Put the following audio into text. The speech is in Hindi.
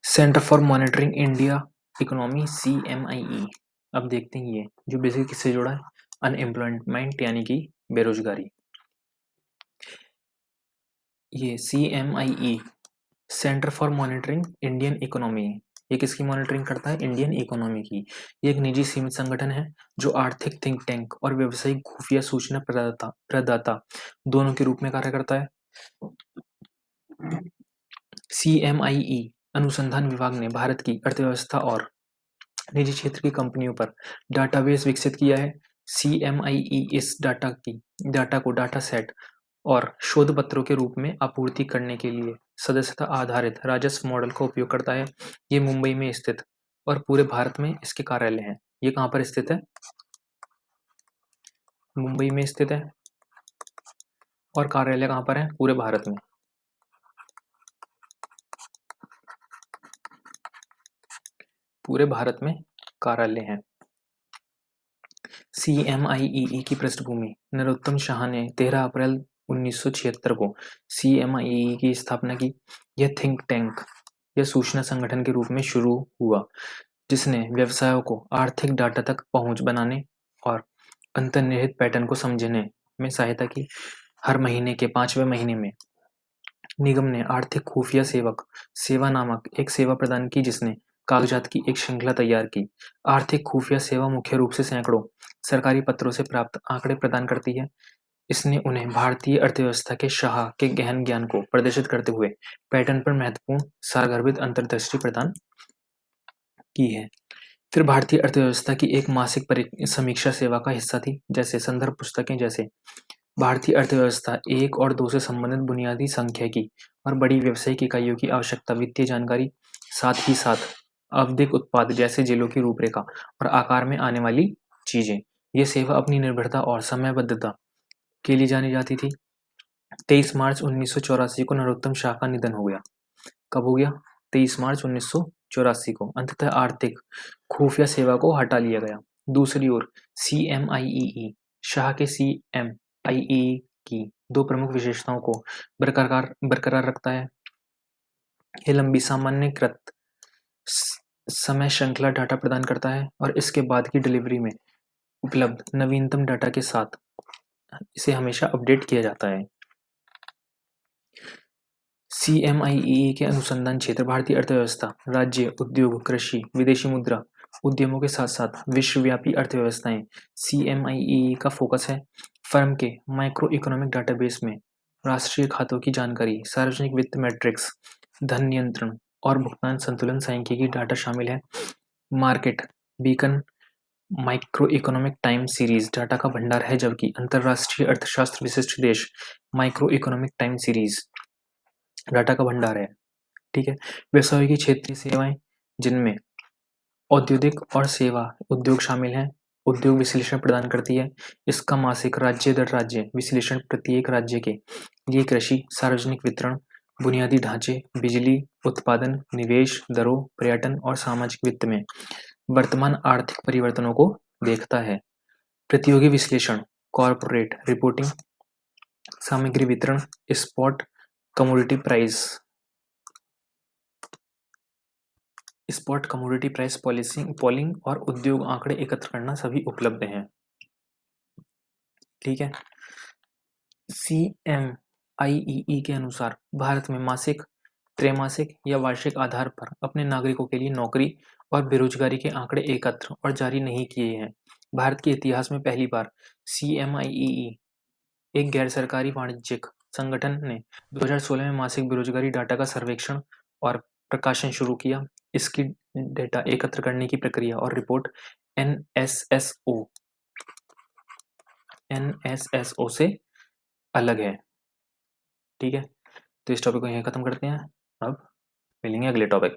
Centre for monitoring India economy CMIE। अब देखते हैं ये जो बेसिकली किससे जुड़ा है, अनएम्प्लॉयमेंट यानी कि बेरोजगारी। ये CMIE centre for monitoring Indian economy, ये किसकी मॉनिटरिंग करता है? इंडियन इकोनॉमी की। ये एक निजी सीमित संगठन है जो आर्थिक थिंक टैंक और व्यावसायिक खुफिया सूचना प्रदाता दोनों के रूप में कार्य करता है। CMIE अनुसंधान विभाग ने भारत की अर्थव्यवस्था और निजी क्षेत्र की कंपनियों पर डाटाबेस विकसित किया है। CMIE इस डाटा को डाटा सेट और शोध पत्रों के रूप में आपूर्ति करने के लिए सदस्यता आधारित राजस्व मॉडल का उपयोग करता है। ये मुंबई में स्थित और पूरे भारत में इसके कार्यालय हैं। ये कहाँ पर स्थित है? मुंबई में स्थित है और कार्यालय कहाँ पर है? पूरे भारत में। पूरे भारत में कार्यालय हैं। CMIE की पृष्ठभूमि नरोत्तम शाह ने 13 अप्रैल 1976 को CMIE की स्थापना की। यह थिंक टैंक या सूचना संगठन के रूप में शुरू हुआ जिसने व्यवसायों को आर्थिक डाटा तक पहुंच बनाने और अंतर्निहित पैटर्न को समझने में सहायता की। हर महीने के 5वें महीने में निगम ने आर्थिक खुफिया सेवा नामक एक सेवा प्रदान की जिसने कागजात की एक श्रृंखला तैयार की। आर्थिक खुफिया सेवा मुख्य रूप से सैकड़ों सरकारी पत्रों से प्राप्त आंकड़े प्रदान करती है। इसने उन्हें भारतीय अर्थव्यवस्था के शाह के गहन ज्ञान को प्रदर्शित करते हुए पैटर्न पर महत्वपूर्ण सारगर्भित अंतर्दृष्टि प्रदान की है। फिर भारतीय अर्थव्यवस्था की एक मासिक समीक्षा सेवा का हिस्सा थी, जैसे संदर्भ पुस्तकें जैसे भारतीय अर्थव्यवस्था 1 और 2 से संबंधित बुनियादी सांख्यिकी और बड़ी व्यावसायिक इकाइयों की आवश्यकता वित्तीय जानकारी, साथ ही साथ आवधिक उत्पाद जैसे जिलों की रूपरेखा और आकार में आने वाली चीजें। ये सेवा अपनी निर्भरता और समयबद्धता के लिए जानी जाती थी। 23 मार्च 1984 को नरोत्तम शाह का निधन हो गया। कब हो गया? 23 मार्च 1984 को। अंततः आर्थिक खुफिया सेवा को हटा लिया गया। दूसरी ओर CMIE शाह के CMIE की दो प्रमुख विशेषताओं को बरकरार रखता है। यह लंबी सामान्यकृत समय श्रृंखला डाटा प्रदान करता है और इसके बाद की डिलीवरी में उपलब्ध नवीनतम डाटा के साथ इसे हमेशा अपडेट किया जाता है। CMIE के अनुसंधान क्षेत्र भारतीय अर्थव्यवस्था, राज्य, उद्योग, कृषि, विदेशी मुद्रा उद्यमों के साथ साथ विश्वव्यापी अर्थव्यवस्थाएं। CMIE का फोकस है। फर्म के माइक्रो इकोनॉमिक डाटाबेस में राष्ट्रीय खातों की जानकारी, सार्वजनिक वित्त मैट्रिक्स, धन नियंत्रण और भुगतान संतुलन सांख्यिकी डाटा शामिल है। Market beacon micro economic time series data का भंडार है, जबकि अंतरराष्ट्रीय अर्थशास्त्र विशिष्ट देश micro economic time series data का भंडार है। ठीक है। व्यवसाय की क्षेत्रीय सेवाएं जिनमें औद्योगिक और सेवा उद्योग शामिल हैं। उद्योग विश्लेषण प्रदान करती है। इसका मासिक राज्य दर राज्य विश्लेषण प्रत्येक राज्य के लिए कृषि, सार्वजनिक वितरण, बुनियादी ढांचे, बिजली उत्पादन, निवेश दरों, पर्यटन और सामाजिक वित्त में वर्तमान आर्थिक परिवर्तनों को देखता है। प्रतियोगी विश्लेषण, कॉर्पोरेट रिपोर्टिंग, सामग्री वितरण, स्पॉट कमोडिटी प्राइस पोलिंग और उद्योग आंकड़े एकत्र करना सभी उपलब्ध हैं। ठीक है। CMIE के अनुसार भारत में मासिक, त्रैमासिक या वार्षिक आधार पर अपने नागरिकों के लिए नौकरी और बेरोजगारी के आंकड़े एकत्र और जारी नहीं किए हैं। भारत के इतिहास में पहली बार CMIE एक गैर सरकारी वाणिज्यिक संगठन ने 2016 में मासिक बेरोजगारी डाटा का सर्वेक्षण और प्रकाशन शुरू किया। इसकी डेटा एकत्र करने की प्रक्रिया और रिपोर्ट NSSO से अलग है। ठीक है। तो इस टॉपिक को यहीं खत्म करते हैं। अब मिलेंगे अगले टॉपिक में।